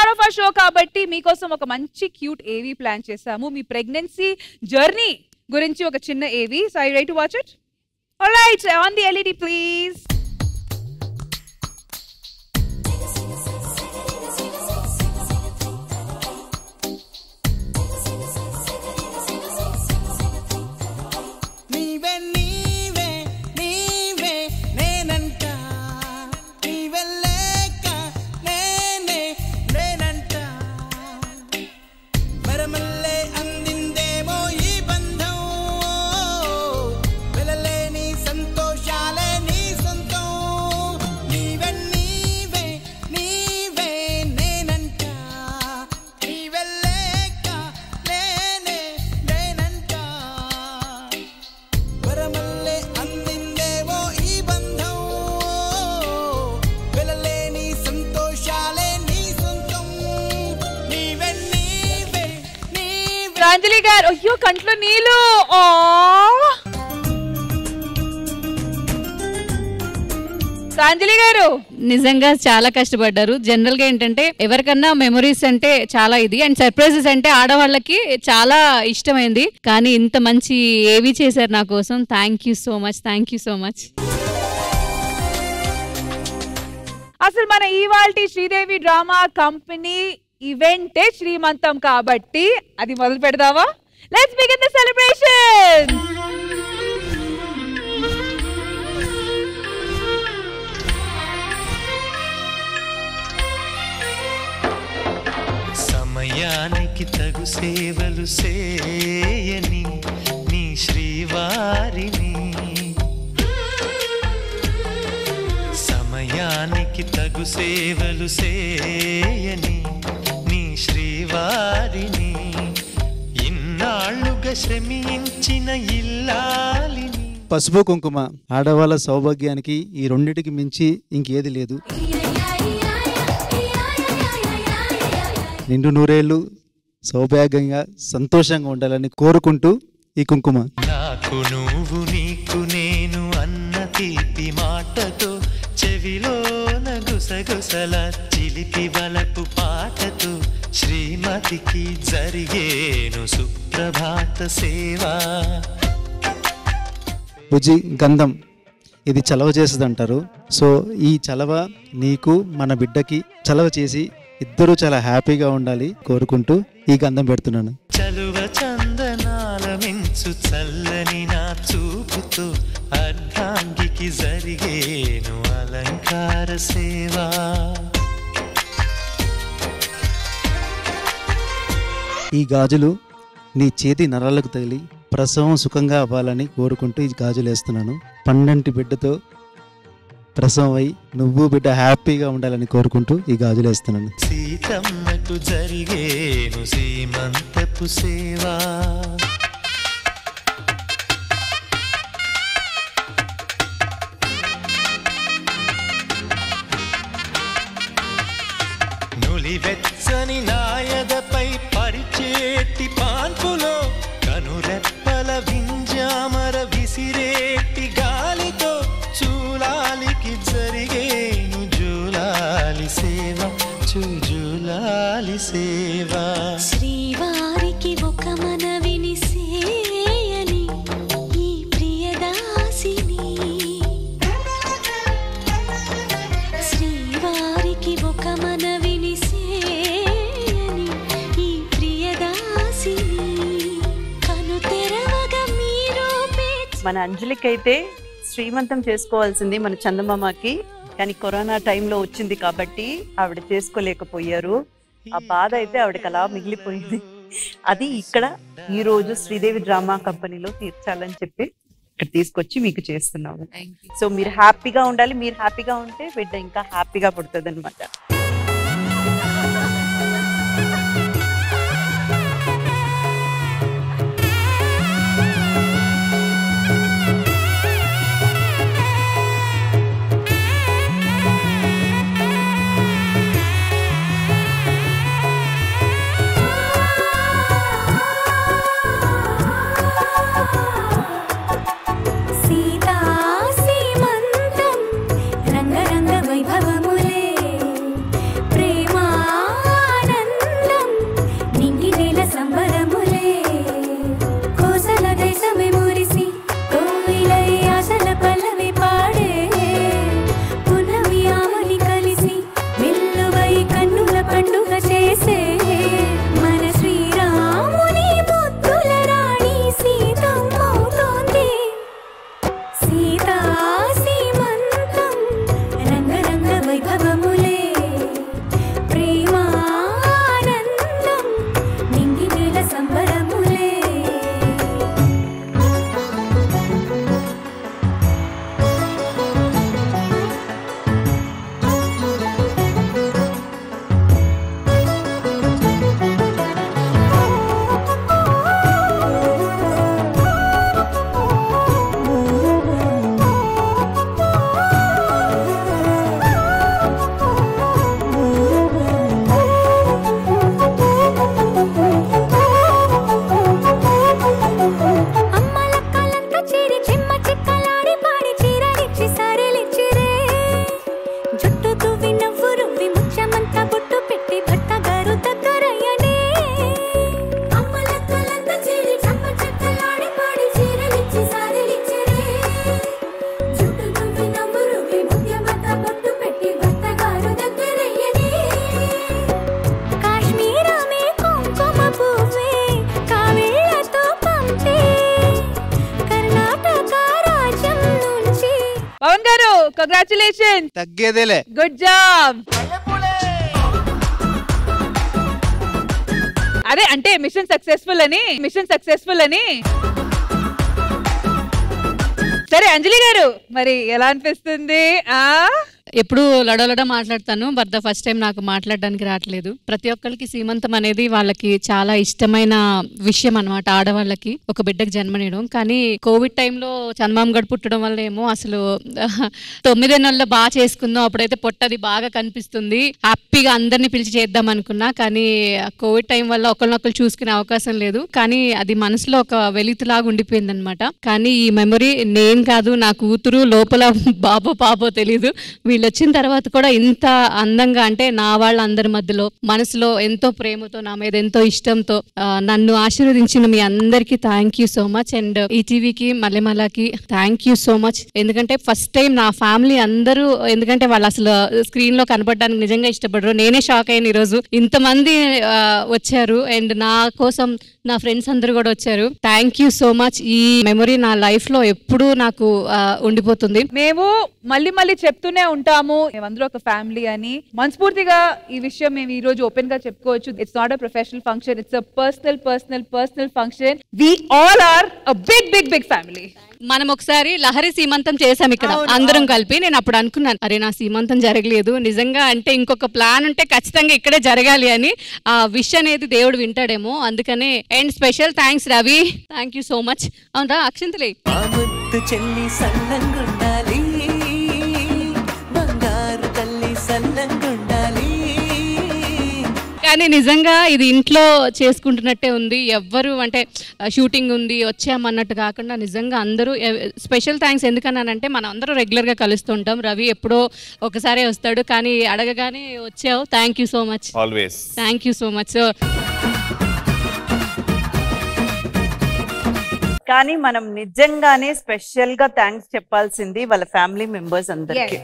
Part of our show కాబట్టి మీకోసం ఒక మంచి క్యూట్ ఏవీ ప్లాన్ చేసాము. మీ ప్రెగ్నెన్సీ జర్నీ గురించి ఒక చిన్న AV. So I ready to watch it? Alright, on the LED please. Anjali garu, అయ్యో కంట్లో నీళ్ళు. అంజలి గారు నిజంగా చాలా కష్టపడ్డారు. జనరల్ గా ఏంటంటే ఎవరికన్నా మెమరీస్ అంటే చాలా ఇది అండ్ సర్ప్రైజెస్ అంటే ఆడవాళ్ళకి చాలా ఇష్టమైంది. కానీ ఇంత మంచి ఏవి చేశారు నా కోసం. Thank you so much, thank you so much. అసలు మన ఇవాల్టి శ్రీదేవి డ్రామా కంపెనీ ఈవెంటే శ్రీమంతం కాబట్టి అది మొదలు పెడదామా? Let's begin the celebration. సమయానికి తగు సేవలు చేయని నీ శ్రీవారిని, సమయానికి తగు సేవలు చేయని నీ శ్రీవారిని, ఇన్నాళ్ళుగా శ్రమించిన ఇల్లాలిని. పసుపు కుంకుమ ఆడవాళ్ళ సౌభాగ్యానికి ఈ రెండిటికి మించి ఇంకేది లేదు. నిండు నూరేళ్లు సౌభాగ్యంగా సంతోషంగా ఉండాలని కోరుకుంటూ ఈ కుంకుమ. నాకు నువ్వు నీకు నేను అన్న తీపి మాటతో, చెవిలోన గుసగుసల చిలిపి వలపు పాటతో, శ్రీమతికి జరిగేను సుప్రభాత సేవా. భుజి గంధం ఇది చలవ చేస్తుంది అంటారు. సో ఈ చలవ నీకు మన బిడ్డకి చలవ చేసి ఇద్దరు చాలా హ్యాపీగా ఉండాలి కోరుకుంటూ ఈ గంధం పెడుతున్నాను. చలువ చందనాల మించు చల్లని నా చూపుతో, అర్ధాంగికి జరిగేను అలంకార సేవా. ఈ గాజులు నీ చేతి నరాలకు తగిలి ప్రసవం సుఖంగా అవ్వాలని కోరుకుంటూ ఈ గాజులు వేస్తున్నాను. 12 బిడ్డతో ప్రసవం అయి నువ్వు బిడ్డ హ్యాపీగా ఉండాలని కోరుకుంటూ ఈ గాజులు వేస్తున్నాను. సీతమ్మకు జరిగేను సీమంతపు సేవా. నులివెచ్చని నాయదపై పరిచేటి పాన్పులో, కనురెప్పల వింజామర విసిరేటి గాలితో, చూలాలికి జరిగేను జూలాలి సేవ, జూలాలి సేవ. శ్రీవారికి ఒక మనవిని సేయని ఈ ప్రియదాసిని, శ్రీవారికి ఒక మనవిని సేయని ఈ ప్రియదాసిని, కను తెరవగా మీరు. మన అంజలికైతే శ్రీమంతం చేసుకోవాల్సింది మన చందమామకి, కానీ కరోనా టైంలో వచ్చింది కాబట్టి ఆవిడ చేసుకోలేకపోయారు. ఆ బాధ అయితే ఆవిడకి అలా మిగిలిపోయింది. అది ఇక్కడ ఈ రోజు శ్రీదేవి డ్రామా కంపెనీలో తీర్చాలని చెప్పి ఇక్కడ తీసుకొచ్చి మీకు చేస్తున్నాము. సో మీరు హ్యాపీగా ఉండాలి. మీరు హ్యాపీగా ఉంటే బిడ్డ ఇంకా హ్యాపీగా పుడుతుంది అనమాట. సీతా సీమంతం రంగరంగ వైభవములే, కంగ్రాచులేషన్. తగ్గేదేలే. Good job. అదే అంటే మిషన్ సక్సెస్ఫుల్ అని. సరే అంజలి గారు, మరి ఎలా అనిపిస్తుంది? ఎప్పుడు లడలడ మాట్లాడతాను, బట్ ద ఫస్ట్ టైం నాకు మాట్లాడడానికి రావట్లేదు. ప్రతి ఒక్కరికి సీమంతం అనేది వాళ్ళకి చాలా ఇష్టమైన విషయం అనమాట. ఆడవాళ్ళకి ఒక బిడ్డకు జన్మనియడం. కానీ కోవిడ్ టైంలో చందమామ గడు పుట్టడం వల్ల ఏమో అసలు 9 నెలల్లో బాగా చేసుకుందాం, అప్పుడైతే పొట్టది బాగా కనిపిస్తుంది, హ్యాపీగా అందరినీ పిలిచి చేద్దాం అనుకున్నా. కానీ కోవిడ్ టైం వల్ల ఒకరినొకరు చూసుకునే అవకాశం లేదు. కానీ అది మనసులో ఒక వెలితిలాగా ఉండిపోయింది అనమాట. కానీ ఈ మెమరీ నేను కాదు, నా కూతురు, లోపల బాబో పాపో తెలీదు, వీళ్ళు వచ్చిన తర్వాత కూడా ఇంత అందంగా, అంటే నా వాళ్ళందరి మధ్యలో మనసులో ఎంతో ప్రేమతో, నా మీద ఎంతో ఇష్టంతో నన్ను ఆశీర్వదించిన మీ అందరికీ thank you so much. And ఈటీవీకి మల్లెమలాకి థ్యాంక్ యూ సో మచ్. ఎందుకంటే ఫస్ట్ టైం నా ఫ్యామిలీ అందరూ, ఎందుకంటే వాళ్ళు అసలు స్క్రీన్ లో కనపడడానికి నిజంగా ఇష్టపడరు. నేనే షాక్ అయ్యాను ఈరోజు, ఇంతమంది వచ్చారు. అండ్ నా కోసం నా ఫ్రెండ్స్ అందరూ కూడా వచ్చారు. Thank you so much. ఈ మెమరీ నా లైఫ్ లో ఎప్పుడూ నాకు ఉండిపోతుంది. మేము మళ్ళీ చెప్తూనే ఉంటాము, మేమందరూ ఒక ఫ్యామిలీ అని. మనస్ఫూర్తిగా ఈ విషయం మేము ఈ రోజు ఓపెన్ గా చెప్పుకోవచ్చు. It's not a professional function, it's a personal function. We all are a big family. మనం ఒకసారి లహరి సీమంతం చేసాం ఇక్కడ అందరం కలిపి. నేను అప్పుడు అనుకున్నాను, అరే నా సీమంతం జరగలేదు నిజంగా, అంటే ఇంకొక ప్లాన్ ఉంటే ఖచ్చితంగా ఇక్కడే జరగాలి అని. ఆ విష్ అనేది దేవుడు వింటాడేమో, అందుకనే. And special thanks Ravi, thank you so much. అవునరా అక్షంతలే. కానీ నిజంగా ఇది ఇంట్లో చేసుకుంటున్నట్టే ఉంది. ఎవ్వరు అంటే షూటింగ్ ఉంది వచ్చామన్నట్టు కాకుండా నిజంగా అందరూ. స్పెషల్ థ్యాంక్స్ ఎందుకన్నానంటే మనం అందరూ రెగ్యులర్గా కలుస్తుంటాం, రవి ఎప్పుడో ఒకసారి వస్తాడు, కానీ అడగగానే వచ్చావు. Thank you so much, always thank you so much. So కానీ మనం నిజంగానే స్పెషల్ గా థ్యాంక్స్ చెప్పాల్సింది వాళ్ళ ఫ్యామిలీ మెంబర్స్ అందరికి.